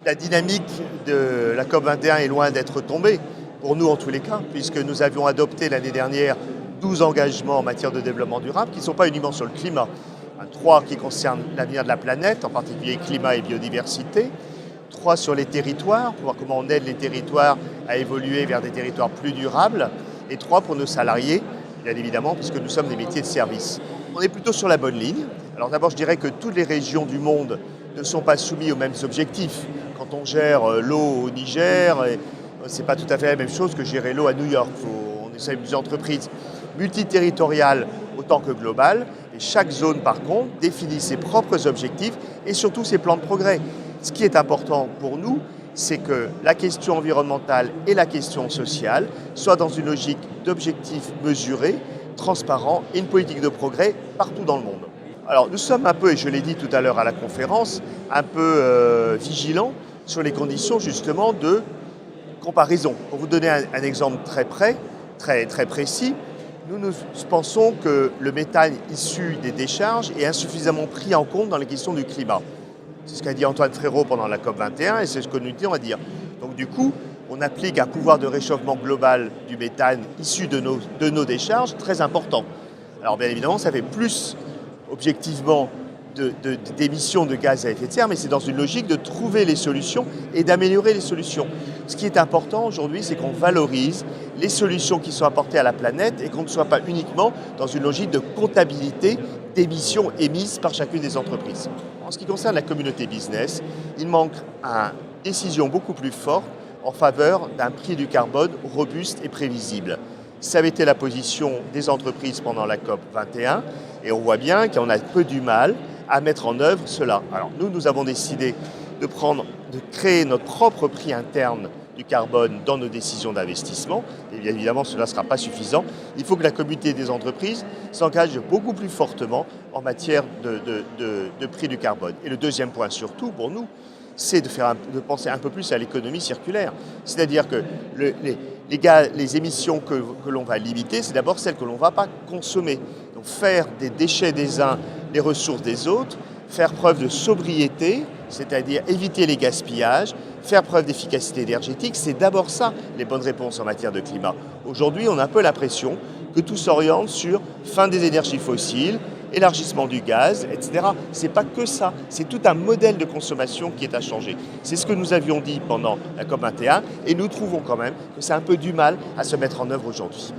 La dynamique de la COP21 est loin d'être tombée, pour nous en tous les cas, puisque nous avions adopté l'année dernière 12 engagements en matière de développement durable qui ne sont pas uniquement sur le climat. 3 qui concernent l'avenir de la planète, en particulier climat et biodiversité. 3 sur les territoires, pour voir comment on aide les territoires à évoluer vers des territoires plus durables. Et 3 pour nos salariés, bien évidemment, puisque nous sommes des métiers de service. On est plutôt sur la bonne ligne. Alors d'abord, je dirais que toutes les régions du monde ne sont pas soumises aux mêmes objectifs. Quand on gère l'eau au Niger, ce n'est pas tout à fait la même chose que gérer l'eau à New York. On essaie des entreprises multiterritoriales autant que globales. Et chaque zone, par contre, définit ses propres objectifs et surtout ses plans de progrès. Ce qui est important pour nous, c'est que la question environnementale et la question sociale soient dans une logique d'objectifs mesurés, transparents et une politique de progrès partout dans le monde. Alors nous sommes un peu, et je l'ai dit tout à l'heure à la conférence, un peu vigilants sur les conditions justement de comparaison. Pour vous donner un exemple très précis, nous pensons que le méthane issu des décharges est insuffisamment pris en compte dans les questions du climat. C'est ce qu'a dit Antoine Frérot pendant la COP21 et c'est ce que nous disons à dire. Donc du coup, on applique un pouvoir de réchauffement global du méthane issu de nos décharges très important. Alors bien évidemment, ça fait plus objectivement d'émissions de gaz à effet de serre, mais c'est dans une logique de trouver les solutions et d'améliorer les solutions. Ce qui est important aujourd'hui, c'est qu'on valorise les solutions qui sont apportées à la planète et qu'on ne soit pas uniquement dans une logique de comptabilité d'émissions émises par chacune des entreprises. En ce qui concerne la communauté business, il manque une décision beaucoup plus forte en faveur d'un prix du carbone robuste et prévisible. Ça avait été la position des entreprises pendant la COP 21 et on voit bien qu'on a peu du mal à mettre en œuvre cela. Alors nous avons décidé de créer notre propre prix interne du carbone dans nos décisions d'investissement. Et bien évidemment, cela ne sera pas suffisant. Il faut que la communauté des entreprises s'engage beaucoup plus fortement en matière de prix du carbone. Et le deuxième point surtout pour nous, c'est de penser un peu plus à l'économie circulaire. C'est-à-dire que les émissions que l'on va limiter, c'est d'abord celles que l'on ne va pas consommer. Donc faire des déchets des uns les ressources des autres, faire preuve de sobriété, c'est-à-dire éviter les gaspillages, faire preuve d'efficacité énergétique, c'est d'abord ça les bonnes réponses en matière de climat. Aujourd'hui, on a un peu l'impression que tout s'oriente sur fin des énergies fossiles, élargissement du gaz, etc. C'est pas que ça, c'est tout un modèle de consommation qui est à changer. C'est ce que nous avions dit pendant la COP21 et nous trouvons quand même que c'est un peu du mal à se mettre en œuvre aujourd'hui.